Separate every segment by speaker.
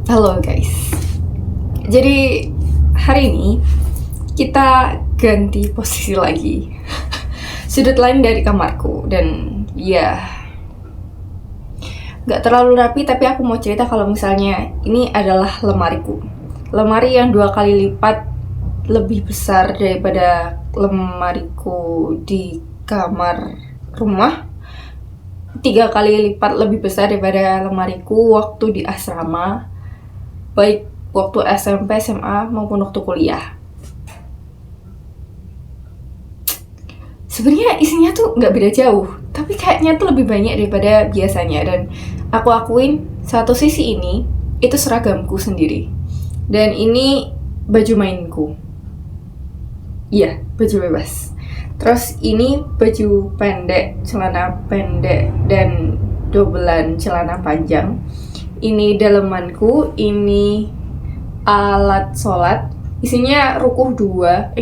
Speaker 1: Halo guys. Jadi hari ini kita ganti posisi lagi. Sudut lain dari kamarku dan ya nggak terlalu rapi, tapi aku mau cerita kalau misalnya ini adalah lemariku. Lemari yang 2 kali lipat lebih besar daripada lemariku di kamar rumah. 3 kali lipat lebih besar daripada lemariku waktu di asrama, baik waktu SMP, SMA maupun waktu kuliah. Sebenarnya isinya tuh nggak beda jauh, tapi kayaknya tuh lebih banyak daripada biasanya. Dan aku akuin satu sisi ini itu seragamku sendiri, dan ini baju mainku. Iya, baju bebas. Terus ini baju pendek, celana pendek, dan dobelan celana panjang. Ini dalemanku, ini alat sholat. Isinya rukuh 3.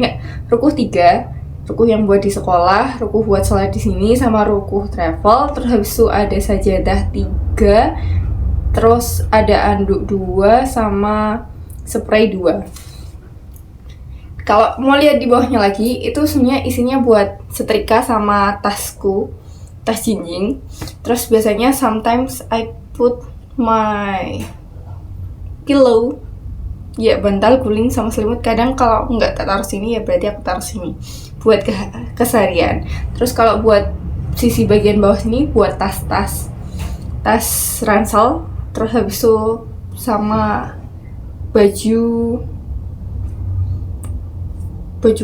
Speaker 1: Rukuh yang buat di sekolah, rukuh buat sholat di sini, sama rukuh travel. Terus habis itu ada sajadah 3, terus ada anduk 2, sama spray 2. Kalau mau lihat di bawahnya lagi, itu sebenarnya isinya buat setrika sama tasku, tas jinjing. Terus biasanya sometimes I put my pillow, ya bantal guling sama selimut. Kadang kalau nggak taruh sini ya berarti aku taruh sini buat keseharian. Terus kalau buat sisi bagian bawah sini buat tas ransel. Terus habis itu sama baju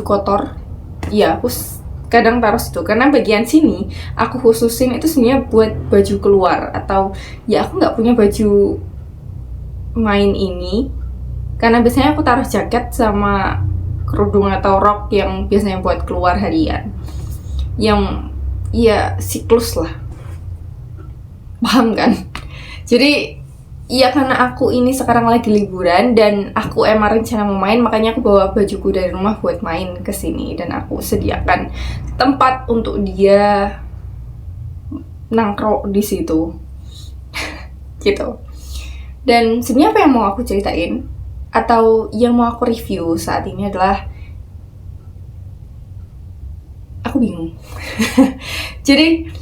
Speaker 1: kotor. Ya aku kadang taruh situ, karena bagian sini aku khususin itu sebenarnya buat baju keluar, atau ya aku nggak punya baju main ini, karena biasanya aku taruh jaket sama kerudung atau rok yang biasanya buat keluar harian, yang ya siklus lah, paham kan? Jadi ya karena aku ini sekarang lagi liburan dan aku emang rencana mau main, makanya aku bawa bajuku dari rumah buat main ke sini, dan aku sediakan tempat untuk dia nangkrok di situ. Gitu. Dan sebenarnya apa yang mau aku ceritain atau yang mau aku review saat ini adalah aku bingung. Jadi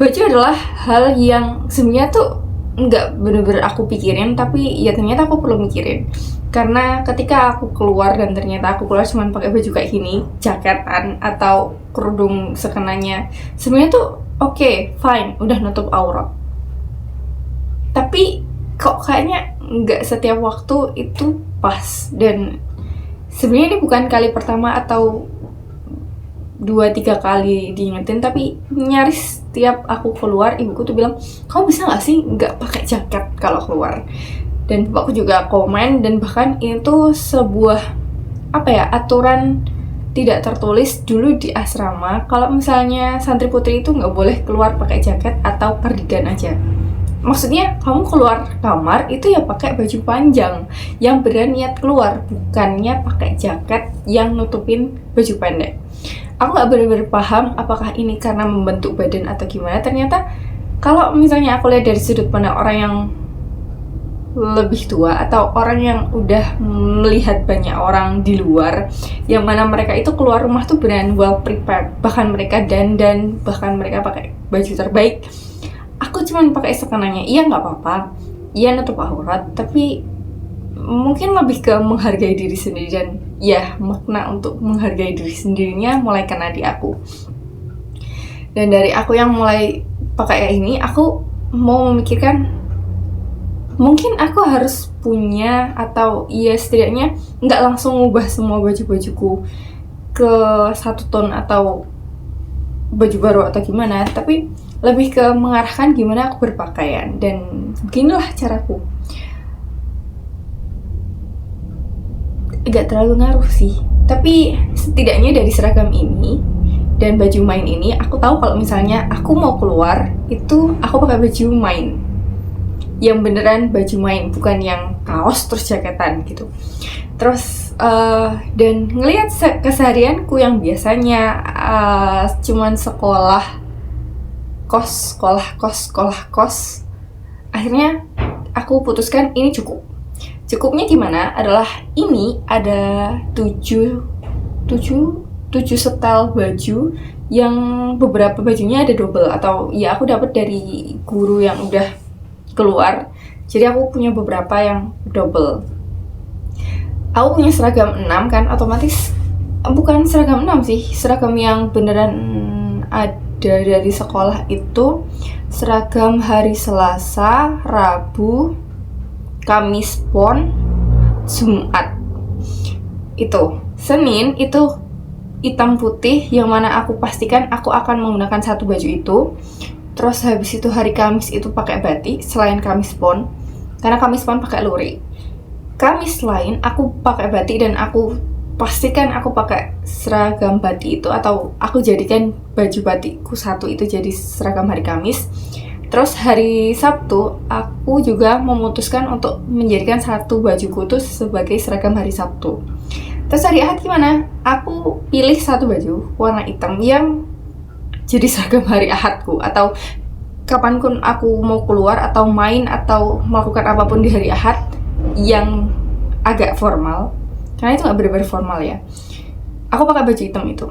Speaker 1: baju adalah hal yang sebenarnya tuh nggak bener-bener aku pikirin, tapi ya ternyata aku perlu mikirin. Karena ketika aku keluar dan ternyata aku keluar cuma pakai baju kayak gini, jaketan atau kerudung sekenanya, sebenarnya tuh oke, fine, udah nutup aurat. Tapi kok kayaknya nggak setiap waktu itu pas. Dan sebenarnya ini bukan kali pertama atau 2-3 kali diingetin, tapi nyaris tiap aku keluar ibuku tuh bilang, kamu bisa nggak sih nggak pakai jaket kalau keluar. Dan bapakku juga komen, dan bahkan itu sebuah aturan tidak tertulis dulu di asrama, kalau misalnya santri putri itu nggak boleh keluar pakai jaket atau kardigan aja. Maksudnya kamu keluar kamar itu ya pakai baju panjang yang beneran niat keluar, bukannya pakai jaket yang nutupin baju pendek. Aku nggak benar-benar paham apakah ini karena membentuk badan atau gimana. Ternyata kalau misalnya aku lihat dari sudut pandang orang yang lebih tua atau orang yang udah melihat banyak orang di luar, yang mana mereka itu keluar rumah tuh beneran well prepared, bahkan mereka dandan, bahkan mereka pakai baju terbaik. Aku cuman pakai sekenanya, iya nggak apa-apa, iya nutup aurat, tapi mungkin lebih ke menghargai diri sendiri. Dan ya makna untuk menghargai diri sendirinya mulai kena di aku. Dan dari aku yang mulai pakai kayak ini, aku mau memikirkan mungkin aku harus punya, atau ya setidaknya nggak langsung ubah semua baju-bajuku ke satu ton atau baju baru atau gimana, tapi lebih ke mengarahkan gimana aku berpakaian. Dan beginilah caraku. Gak terlalu ngaruh sih, tapi setidaknya dari seragam ini dan baju main ini, aku tahu kalau misalnya aku mau keluar itu aku pakai baju main yang beneran baju main, bukan yang kaos terus jaketan gitu. Terus dan ngelihat keseharianku yang biasanya cuman sekolah kos, akhirnya aku aku putuskan ini cukup. Cukupnya gimana? Adalah ini ada 7 setel baju yang beberapa bajunya ada double, atau ya aku dapat dari guru yang udah keluar. Jadi aku punya beberapa yang double. Aku punya seragam 6 kan, otomatis bukan seragam 6 sih, seragam yang beneran ada dari sekolah itu seragam hari Selasa, Rabu, Kamis Pon, Jumat. Itu Senin itu hitam putih, yang mana aku pastikan aku akan menggunakan satu baju itu. Terus habis itu hari Kamis itu pakai batik selain Kamis Pon, karena Kamis Pon pakai lurik. Kamis lain aku pakai batik dan aku pastikan aku pakai seragam batik itu, atau aku jadikan baju batikku satu itu jadi seragam hari Kamis. Terus hari Sabtu aku juga memutuskan untuk menjadikan satu bajuku itu sebagai seragam hari Sabtu. Terus hari Ahad gimana? Aku pilih satu baju warna hitam yang jadi seragam hari Ahadku, atau kapanpun aku mau keluar atau main atau melakukan apapun di hari Ahad yang agak formal, karena itu gak bener-bener formal ya, aku pakai baju hitam itu.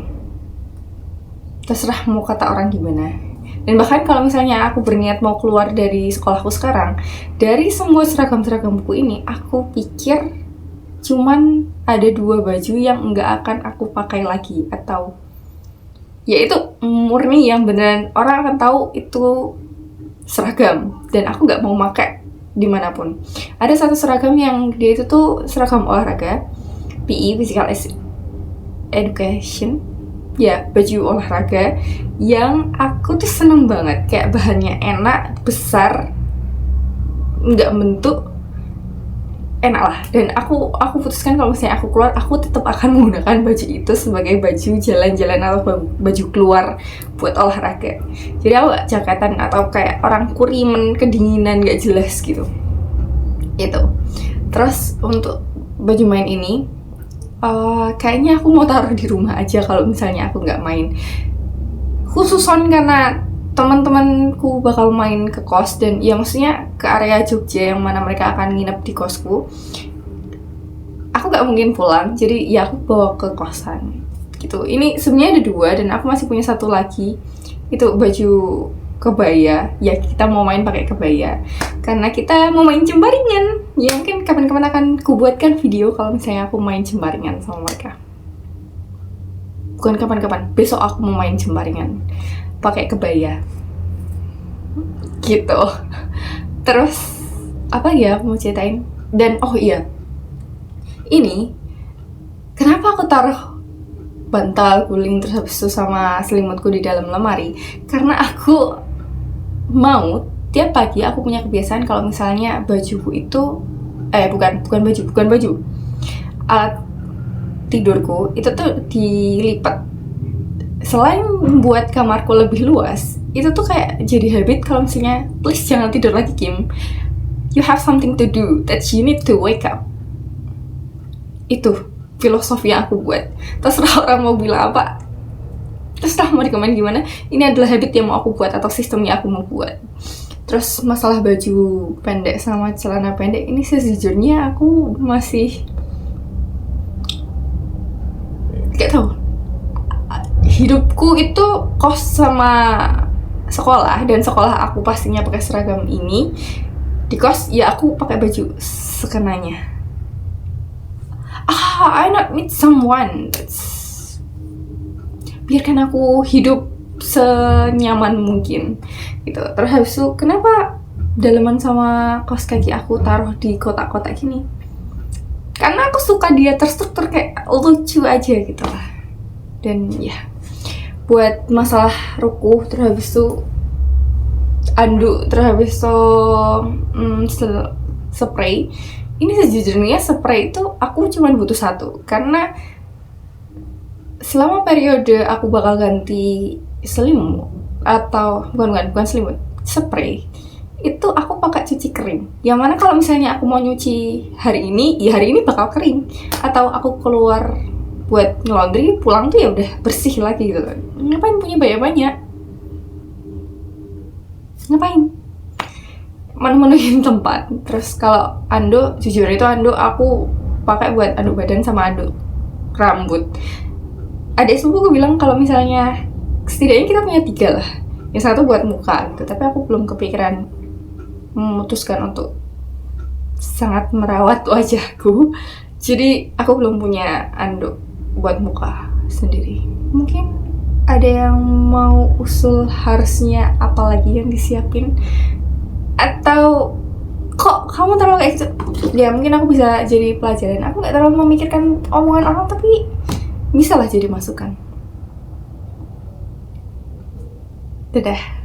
Speaker 1: Terserah mau kata orang gimana. Dan bahkan kalau misalnya aku berniat mau keluar dari sekolahku sekarang, dari semua seragam-seragamku ini, aku pikir cuman ada 2 baju yang nggak akan aku pakai lagi, atau ya itu murni yang beneran orang akan tahu itu seragam dan aku nggak mau pakai dimanapun. Ada satu seragam yang dia itu tuh seragam olahraga, PE, Physical Education, ya baju olahraga, yang aku tuh seneng banget, kayak bahannya enak, besar, nggak bentuk, enak lah. Dan aku putuskan kalau misalnya aku keluar, aku tetap akan menggunakan baju itu sebagai baju jalan-jalan atau baju keluar buat olahraga. Jadi aku gak jaketan atau kayak orang kurimen kedinginan gak jelas gitu. Itu. Terus untuk baju main ini, kayaknya aku mau taruh di rumah aja kalau misalnya aku nggak main. Khususon karena teman-temanku bakal main ke kos, dan ya maksudnya ke area Jogja yang mana mereka akan nginep di kosku. Aku nggak mungkin pulang, jadi ya aku bawa ke kosan gitu. Ini sebenarnya ada 2 dan aku masih punya satu lagi. Itu baju kebaya. Ya kita mau main pakai kebaya karena kita mau main jembaringan. Ya mungkin kapan-kapan akan kubuatkan video kalau misalnya aku main jembaringan sama mereka. Bukan kapan-kapan, besok aku mau main jembaringan pakai kebaya gitu. Terus apa ya mau ceritain? Dan oh iya, ini kenapa aku taruh bantal guling terus habis itu sama selimutku di dalam lemari? Karena aku mau tiap pagi aku punya kebiasaan kalau misalnya bajuku itu bukan baju, alat tidurku itu tuh dilipat. Selain membuat kamarku lebih luas, itu tuh kayak jadi habit kalau misalnya please jangan tidur lagi Kim, you have something to do, that you need to wake up. Itu filosofi yang aku buat. Terserah orang mau bilang apa, terserah mau rekomen gimana, ini adalah habit yang mau aku buat atau sistemnya aku mau buat. Terus masalah baju pendek sama celana pendek ini sejujurnya aku masih gak tahu. Hidupku itu kos sama sekolah, dan sekolah aku pastinya pakai seragam ini. Di kos ya aku pakai baju sekenanya. I not meet someone. Biarkan aku hidup senyaman mungkin gitu. Terus habis itu kenapa daleman sama kaos kaki aku taruh di kotak-kotak gini? Karena aku suka dia terstruktur, kayak lucu aja gitu lah. Dan ya buat masalah rukuh, terus habis itu anduk, terus habis itu spray. Ini sejujurnya spray itu aku cuma butuh 1, karena selama periode aku bakal ganti selimut atau bukan selimut, spray itu aku pakai cuci kering. Yang mana kalau misalnya aku mau nyuci hari ini, ya hari ini bakal kering. Atau aku keluar buat nge-laundry, pulang tuh ya udah bersih lagi gitu. Ngapain punya banyak-banyak? Ngapain? menu-menuin tempat. Terus kalau anduk, jujur itu anduk aku pakai buat anduk badan sama anduk rambut. Adik sepupuku bilang kalau misalnya setidaknya kita punya 3 lah, yang satu buat muka gitu. Tapi aku belum kepikiran memutuskan untuk sangat merawat wajahku, jadi aku belum punya anduk buat muka sendiri. Mungkin ada yang mau usul harusnya apa lagi yang disiapin, atau kok kamu terlalu kayak gitu? Ya mungkin aku bisa jadi pelajaran. Aku nggak terlalu memikirkan omongan orang, tapi bisa lah jadi masukan. Dadah.